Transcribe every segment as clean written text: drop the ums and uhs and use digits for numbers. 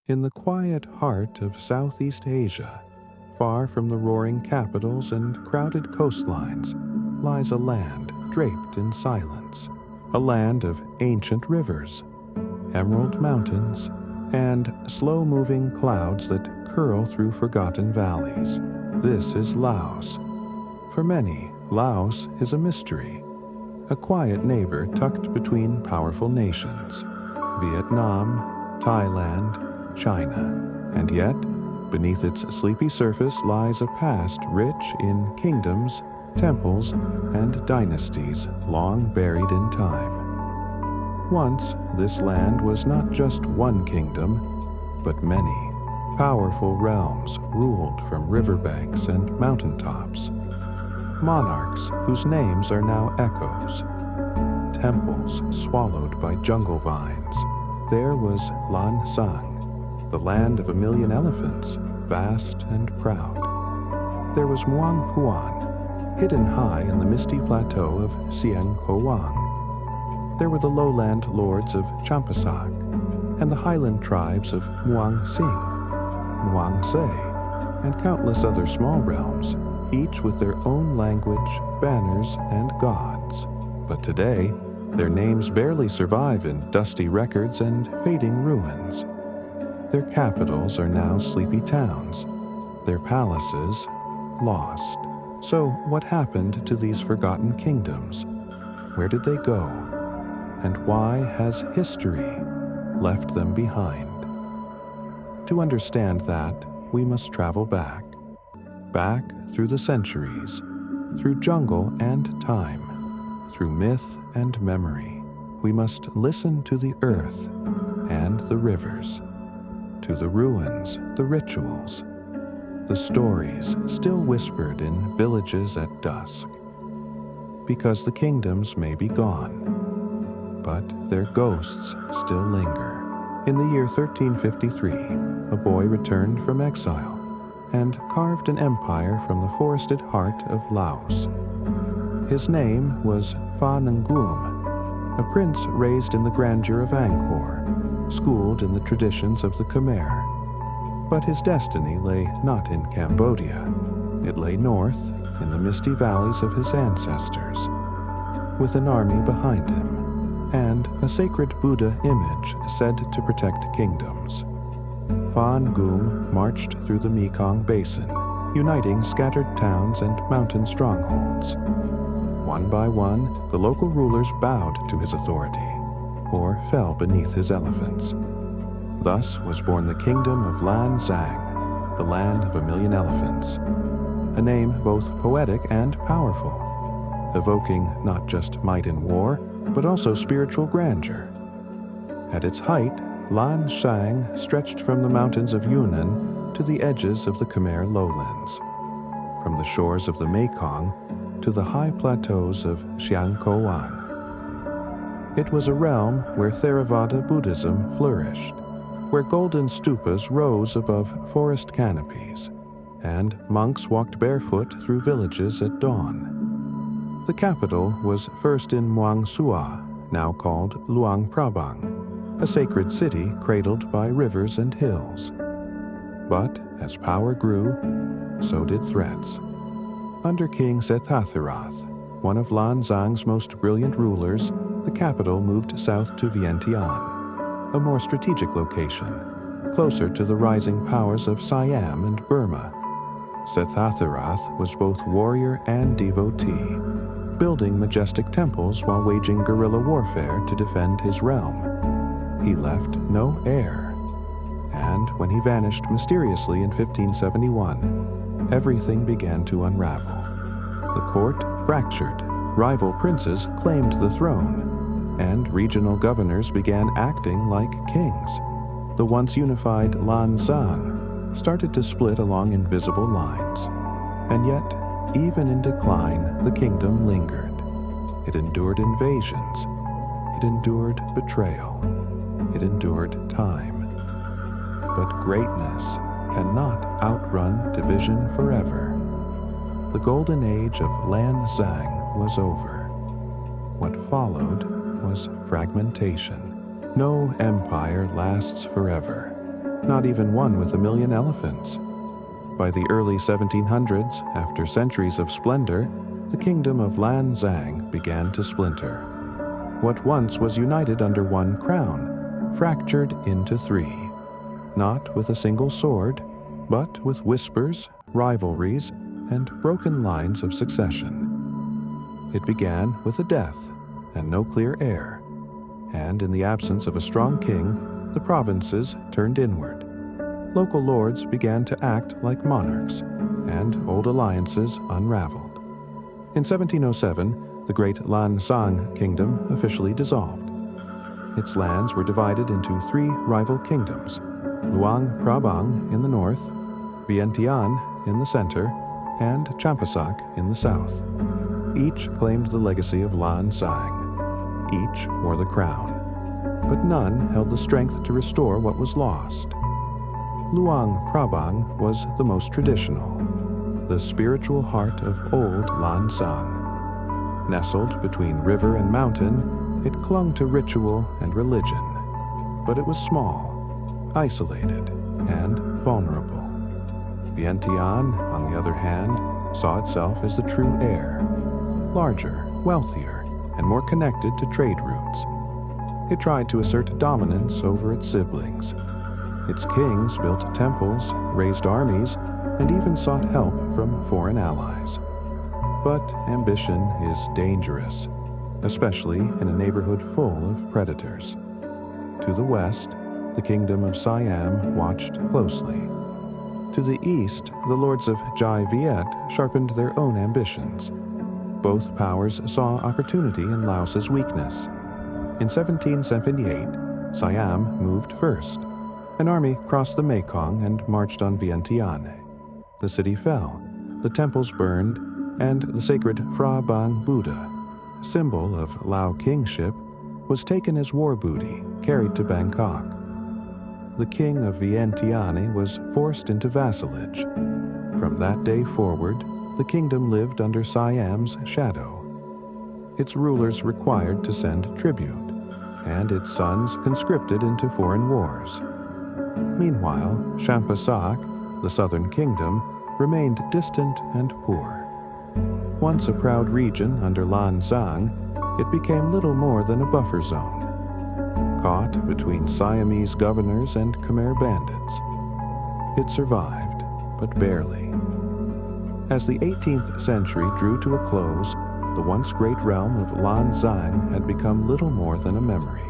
In the quiet heart of Southeast Asia, far from the roaring capitals and crowded coastlines, lies a land draped in silence, a land of ancient rivers, emerald mountains, and slow-moving clouds that curl through forgotten valleys. This is Laos. For many, Laos is a mystery, a quiet neighbor tucked between powerful nations, Vietnam, Thailand, China, and yet, beneath its sleepy surface lies a past rich in kingdoms, temples, and dynasties long buried in time. Once, this land was not just one kingdom, but many powerful realms ruled from riverbanks and mountaintops. Monarchs whose names are now echoes. Temples swallowed by jungle vines. There was Lan Xang, the land of 1,000,000 elephants, vast and proud. There was Muang Phuan, hidden high in the misty plateau of Sieng Hoang. There were the lowland lords of Champasak and the highland tribes of Muang Sing, Muang Se, and countless other small realms, each with their own language, banners, and gods. But today, their names barely survive in dusty records and fading ruins. Their capitals are now sleepy towns, their palaces lost. So what happened to these forgotten kingdoms? Where did they go? And why has history left them behind? To understand that, we must travel back through the centuries, through jungle and time, through myth and memory. We must listen to the earth and the rivers, to the ruins, the rituals, the stories still whispered in villages at dusk. Because the kingdoms may be gone, but their ghosts still linger. In the year 1353, a boy returned from exile and carved an empire from the forested heart of Laos. His name was Phan Nguyen, a prince raised in the grandeur of Angkor, schooled in the traditions of the Khmer. But his destiny lay not in Cambodia. It lay north, in the misty valleys of his ancestors, with an army behind him, and a sacred Buddha image said to protect kingdoms. Phan Nguyen marched through the Mekong Basin, uniting scattered towns and mountain strongholds. One by one, the local rulers bowed to his authority, or fell beneath his elephants. Thus was born the Kingdom of Lan Xang, the land of 1,000,000 elephants, a name both poetic and powerful, evoking not just might in war, but also spiritual grandeur. At its height, Lan Xang stretched from the mountains of Yunnan to the edges of the Khmer lowlands, from the shores of the Mekong to the high plateaus of Xiangkou. It was a realm where Theravada Buddhism flourished, where golden stupas rose above forest canopies, and monks walked barefoot through villages at dawn. The capital was first in Muang Phuan, now called Luang Prabang, a sacred city cradled by rivers and hills. But as power grew, so did threats. Under King Sethathirath, one of Lan Xang's most brilliant rulers, the capital moved south to Vientiane, a more strategic location, closer to the rising powers of Siam and Burma. Sethathirath was both warrior and devotee, building majestic temples while waging guerrilla warfare to defend his realm. He left no heir, and when he vanished mysteriously in 1571, everything began to unravel. The court fractured, rival princes claimed the throne, and regional governors began acting like kings. The once unified Lan Xang started to split along invisible lines. And yet, even in decline, the kingdom lingered. It endured invasions. It endured betrayal. It endured time. But greatness cannot outrun division forever. The golden age of Lan Xang was over. What followed was fragmentation. No empire lasts forever. not even one with 1,000,000 elephants. By the early 1700s, after centuries of splendor, the Kingdom of Lan Xang began to splinter. What once was united under one crown, fractured into three, not with a single sword, but with whispers, rivalries, and broken lines of succession. It began with a death and no clear heir, and in the absence of a strong king, the provinces turned inward. Local lords began to act like monarchs, and old alliances unraveled. In 1707, the great Lan Xang kingdom officially dissolved. Its lands were divided into three rival kingdoms: Luang Prabang in the north, Vientiane in the center, and Champasak in the south. Each claimed the legacy of Lan Xang. Each wore the crown, but none held the strength to restore what was lost. Luang Prabang was the most traditional, the spiritual heart of old Lan Xang. Nestled between river and mountain, it clung to ritual and religion, but it was small, isolated, and vulnerable. Vientiane, on the other hand, saw itself as the true heir, larger, wealthier, and more connected to trade routes. It tried to assert dominance over its siblings. Its kings built temples, raised armies, and even sought help from foreign allies. But ambition is dangerous, especially in a neighborhood full of predators. To the west, the Kingdom of Siam watched closely. To the east, the lords of Jai Viet sharpened their own ambitions. Both powers saw opportunity in Laos's weakness. In 1778, Siam moved first. An army crossed the Mekong and marched on Vientiane. The city fell, the temples burned, and the sacred Prabang Buddha, symbol of Lao kingship, was taken as war booty, carried to Bangkok. The king of Vientiane was forced into vassalage. From that day forward, the kingdom lived under Siam's shadow. Its rulers required to send tribute, and its sons conscripted into foreign wars. Meanwhile, Champasak, the southern kingdom, remained distant and poor. Once a proud region under Lan Xang, it became little more than a buffer zone, caught between Siamese governors and Khmer bandits. It survived, but barely. As the 18th century drew to a close, the once great realm of Lan Xang had become little more than a memory.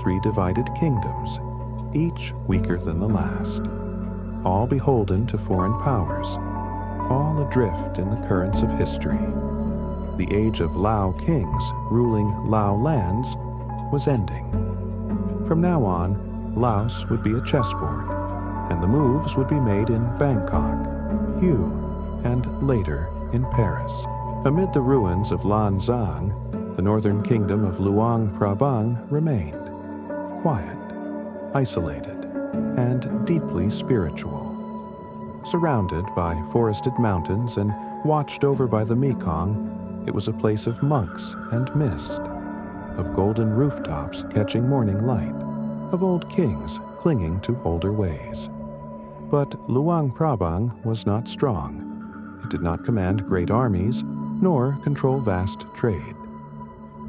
Three divided kingdoms, each weaker than the last, all beholden to foreign powers, all adrift in the currents of history. The age of Lao kings ruling Lao lands was ending. From now on, Laos would be a chessboard, and the moves would be made in Bangkok, Hue, and later in Paris. Amid the ruins of Lan Xang, the northern kingdom of Luang Prabang remained, quiet, isolated, and deeply spiritual. Surrounded by forested mountains and watched over by the Mekong, it was a place of monks and mist, of golden rooftops catching morning light, of old kings clinging to older ways. But Luang Prabang was not strong. It did not command great armies, nor control vast trade.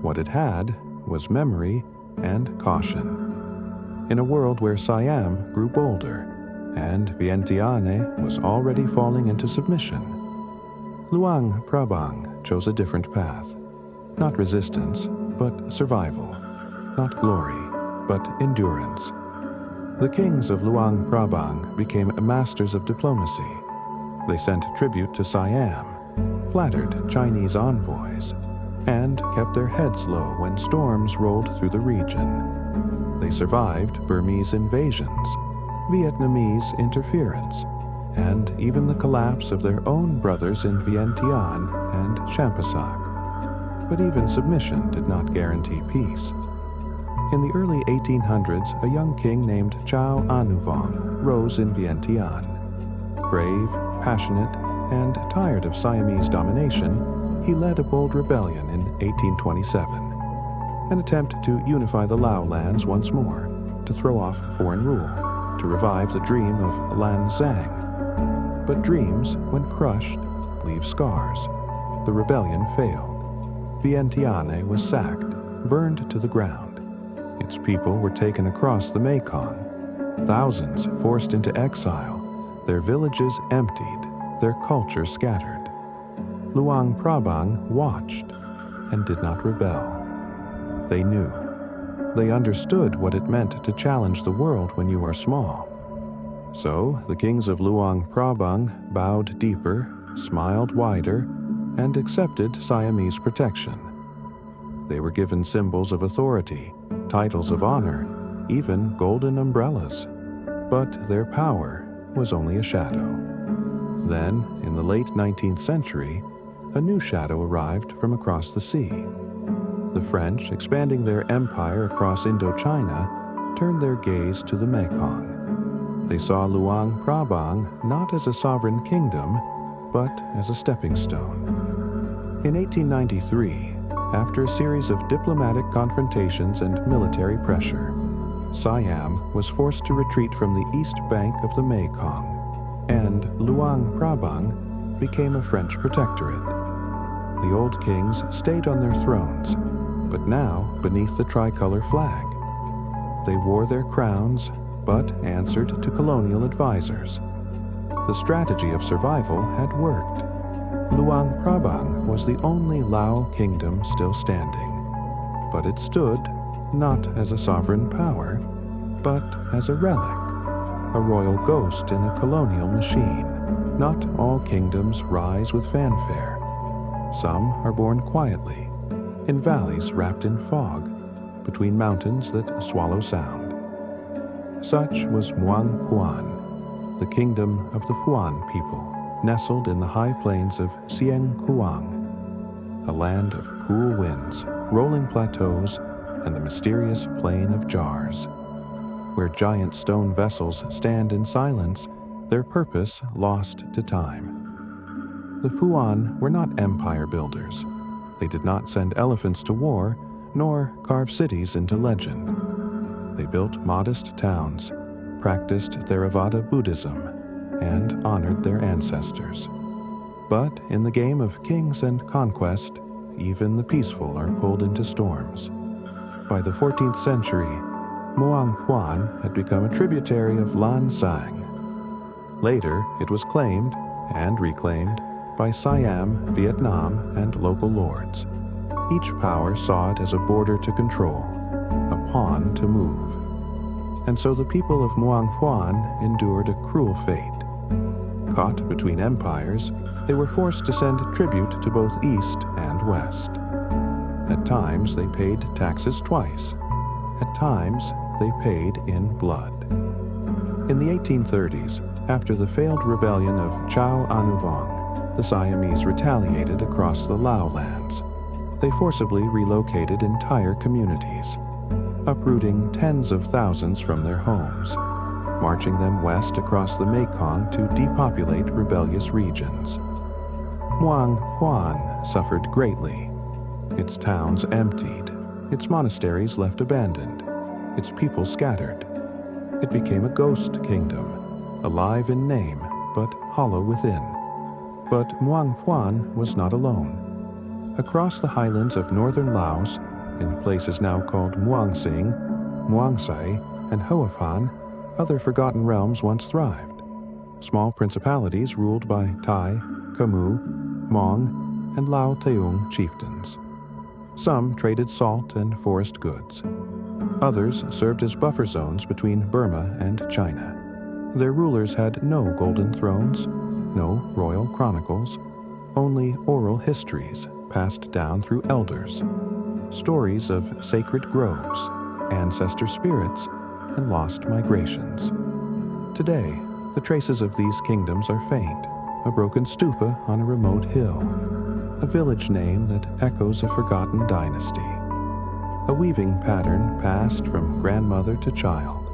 What it had was memory and caution. In a world where Siam grew bolder, and Vientiane was already falling into submission, Luang Prabang chose a different path. Not resistance, but survival. Not glory, but endurance. The kings of Luang Prabang became masters of diplomacy. They sent tribute to Siam, flattered Chinese envoys, and kept their heads low when storms rolled through the region. They survived Burmese invasions, Vietnamese interference, and even the collapse of their own brothers in Vientiane and Champasak. But even submission did not guarantee peace. In the early 1800s, a young king named Chao Anuvong rose in Vientiane. Brave, passionate, and tired of Siamese domination, he led a bold rebellion in 1827, an attempt to unify the Lao lands once more, to throw off foreign rule, to revive the dream of Lan Xang. But dreams, when crushed, leave scars. The rebellion failed. Vientiane was sacked, burned to the ground. Its people were taken across the Mekong. Thousands forced into exile, their villages emptied, their culture scattered. Luang Prabang watched and did not rebel. They knew. They understood what it meant to challenge the world when you are small. So the kings of Luang Prabang bowed deeper, smiled wider, and accepted Siamese protection. They were given symbols of authority, titles of honor, even golden umbrellas. But their power was only a shadow. Then, in the late 19th century, a new shadow arrived from across the sea. The French, expanding their empire across Indochina, turned their gaze to the Mekong. They saw Luang Prabang not as a sovereign kingdom, but as a stepping stone. In 1893, after a series of diplomatic confrontations and military pressure, Siam was forced to retreat from the east bank of the Mekong, and Luang Prabang became a French protectorate. The old kings stayed on their thrones, but now beneath the tricolor flag. They wore their crowns, but answered to colonial advisors. The strategy of survival had worked. Luang Prabang was the only Lao kingdom still standing, but it stood not as a sovereign power, but as a relic, a royal ghost in a colonial machine. Not all kingdoms rise with fanfare. Some are born quietly, in valleys wrapped in fog, between mountains that swallow sound. Such was Muang Phuan, the kingdom of the Phuan people, nestled in the high plains of Sieng Kuang, a land of cool winds, rolling plateaus, and the mysterious plain of jars. Where giant stone vessels stand in silence, their purpose lost to time. The Phuan were not empire builders. They did not send elephants to war, nor carve cities into legend. They built modest towns, practiced Theravada Buddhism, and honored their ancestors. But in the game of kings and conquest, even the peaceful are pulled into storms. By the 14th century, Muang Phuan had become a tributary of Lan Xang. Later, it was claimed and reclaimed by Siam, Vietnam, and local lords. Each power saw it as a border to control, a pawn to move. And so the people of Muang Phuan endured a cruel fate. Caught between empires, they were forced to send tribute to both East and West. At times, they paid taxes twice. At times, they paid in blood. In the 1830s, after the failed rebellion of Chao Anuvong, the Siamese retaliated across the Lao lands. They forcibly relocated entire communities, uprooting tens of thousands from their homes, marching them west across the Mekong to depopulate rebellious regions. Muang Phuan suffered greatly. Its towns emptied, its monasteries left abandoned, its people scattered. It became a ghost kingdom, alive in name, but hollow within. But Muang Phuan was not alone. Across the highlands of northern Laos, in places now called Muang Sing, Muang Sai, and Hoa Phan, other forgotten realms once thrived. Small principalities ruled by Thai, Khmu, Hmong, and Lao Theung chieftains. Some traded salt and forest goods. Others served as buffer zones between Burma and China. Their rulers had no golden thrones, no royal chronicles, only oral histories passed down through elders, stories of sacred groves, ancestor spirits, and lost migrations. Today, the traces of these kingdoms are faint, a broken stupa on a remote hill, a village name that echoes a forgotten dynasty, a weaving pattern passed from grandmother to child.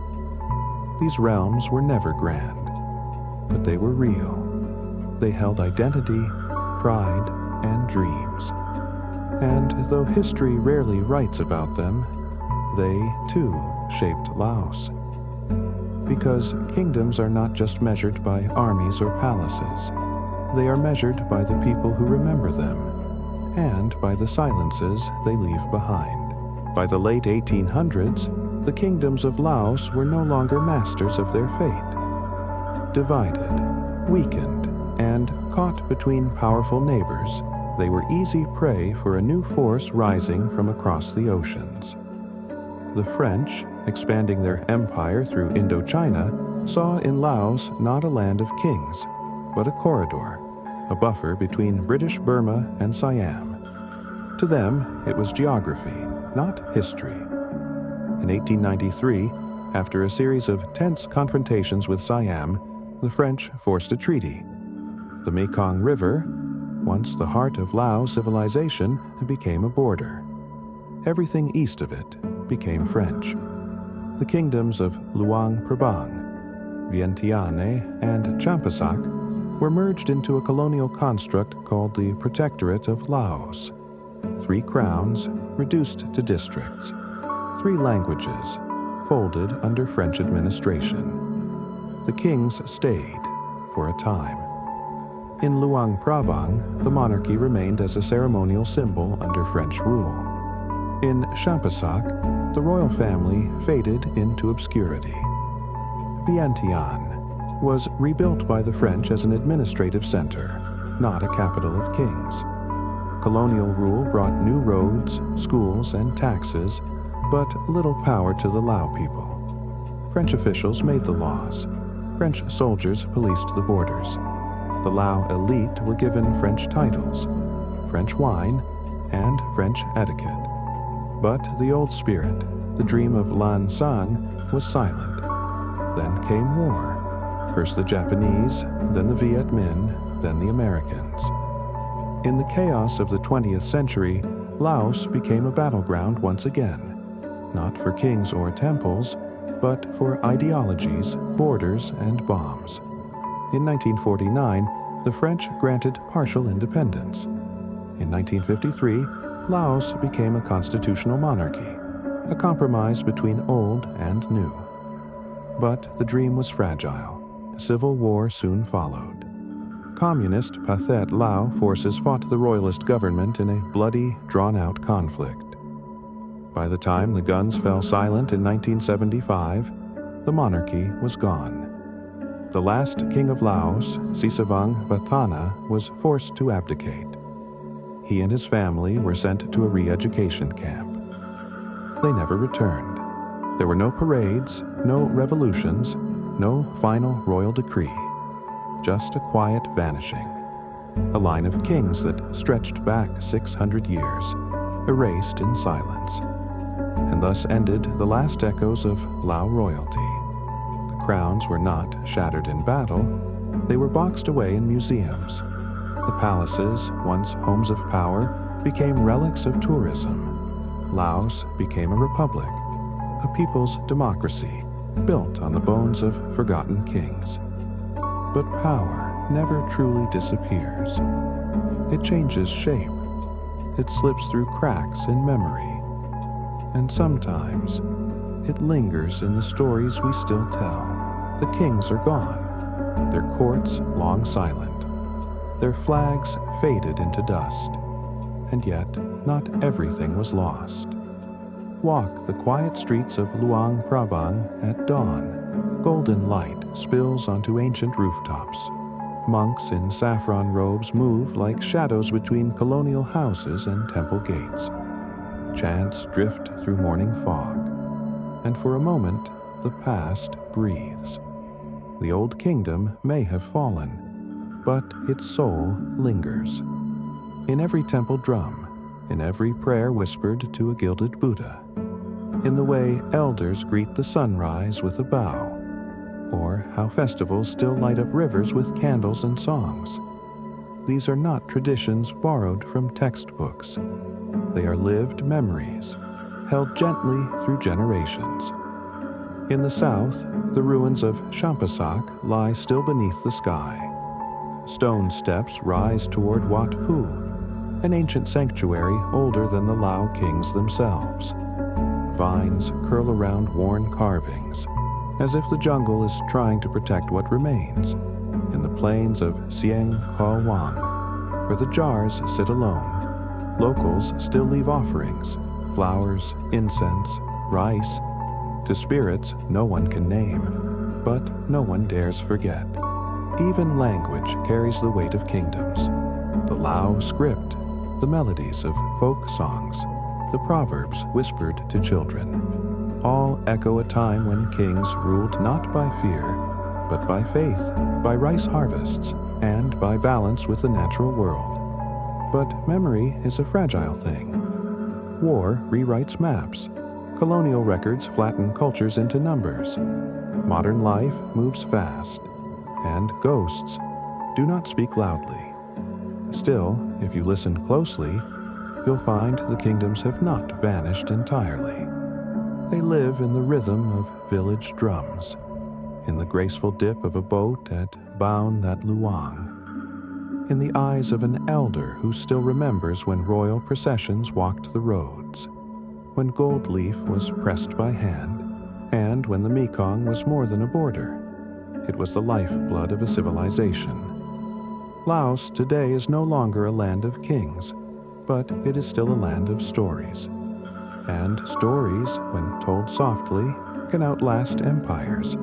These realms were never grand, but they were real. They held identity, pride, and dreams. And though history rarely writes about them, they, too, shaped Laos. because kingdoms are not just measured by armies or palaces. They are measured by the people who remember them, and by the silences they leave behind. By the late 1800s, the kingdoms of Laos were no longer masters of their fate. Divided, weakened, and caught between powerful neighbors, they were easy prey for a new force rising from across the oceans. The French, expanding their empire through Indochina, saw in Laos not a land of kings, but a corridor, a buffer between British Burma and Siam. To them, it was geography, not history. In 1893, after a series of tense confrontations with Siam, the French forced a treaty. The Mekong River, once the heart of Lao civilization, became a border. Everything east of it became French. The kingdoms of Luang Prabang, Vientiane, and Champasak were merged into a colonial construct called the Protectorate of Laos. 3 crowns reduced to districts, 3 languages folded under French administration. The kings stayed for a time. In Luang Prabang, the monarchy remained as a ceremonial symbol under French rule. In Champasak, the royal family faded into obscurity. Vientiane was rebuilt by the French as an administrative center, not a capital of kings. Colonial rule brought new roads, schools, and taxes, but little power to the Lao people. French officials made the laws. French soldiers policed the borders. The Lao elite were given French titles, French wine, and French etiquette. But the old spirit, the dream of Lan Xang, was silent. Then came war. First the Japanese, then the Viet Minh, then the Americans. In the chaos of the 20th century, Laos became a battleground once again, not for kings or temples, but for ideologies, borders, and bombs. In 1949, the French granted partial independence. In 1953, Laos became a constitutional monarchy, a compromise between old and new. But the dream was fragile. Civil war soon followed. Communist Pathet Lao forces fought the royalist government in a bloody, drawn-out conflict. By the time the guns fell silent in 1975, the monarchy was gone. The last king of Laos, Sisavang Vathana, was forced to abdicate. He and his family were sent to a re-education camp. They never returned. There were no parades, no revolutions, no final royal decree. Just a quiet vanishing. A line of kings that stretched back 600 years, erased in silence. And thus ended the last echoes of Lao royalty. The crowns were not shattered in battle. They were boxed away in museums. The palaces, once homes of power, became relics of tourism. Laos became a republic, a people's democracy, built on the bones of forgotten kings. But power never truly disappears. It changes shape. It slips through cracks in memory. And sometimes, it lingers in the stories we still tell. The kings are gone, their courts long silent. Their flags faded into dust, and yet not everything was lost. Walk the quiet streets of Luang Prabang at dawn. Golden light spills onto ancient rooftops. Monks in saffron robes move like shadows between colonial houses and temple gates. Chants drift through morning fog, and for a moment the past breathes. The old kingdom may have fallen, but its soul lingers. In every temple drum, in every prayer whispered to a gilded Buddha, in the way elders greet the sunrise with a bow, or how festivals still light up rivers with candles and songs. These are not traditions borrowed from textbooks. They are lived memories, held gently through generations. In the south, the ruins of Champasak lie still beneath the sky. Stone steps rise toward Wat Phu, an ancient sanctuary older than the Lao kings themselves. Vines curl around worn carvings. as if the jungle is trying to protect what remains. In the plains of Sieng Kho Wang, where the jars sit alone, locals still leave offerings, flowers, incense, rice, to spirits no one can name, but no one dares forget. Even language carries the weight of kingdoms. The Lao script, the melodies of folk songs, the proverbs whispered to children, all echo a time when kings ruled not by fear, but by faith, by rice harvests, and by balance with the natural world. But memory is a fragile thing. War rewrites maps. Colonial records flatten cultures into numbers. Modern life moves fast, and ghosts do not speak loudly. Still, if you listen closely, you'll find the kingdoms have not vanished entirely. They live in the rhythm of village drums, in the graceful dip of a boat at Baon that Luang, in the eyes of an elder who still remembers when royal processions walked the roads, when gold leaf was pressed by hand, and when the Mekong was more than a border. It was the lifeblood of a civilization. Laos today is no longer a land of kings, but it is still a land of stories. And stories, when told softly, can outlast empires.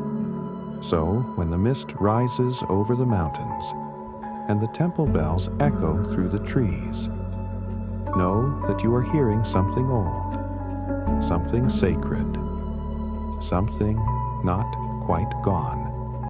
So, when the mist rises over the mountains, and the temple bells echo through the trees, know that you are hearing something old, something sacred, something not quite gone.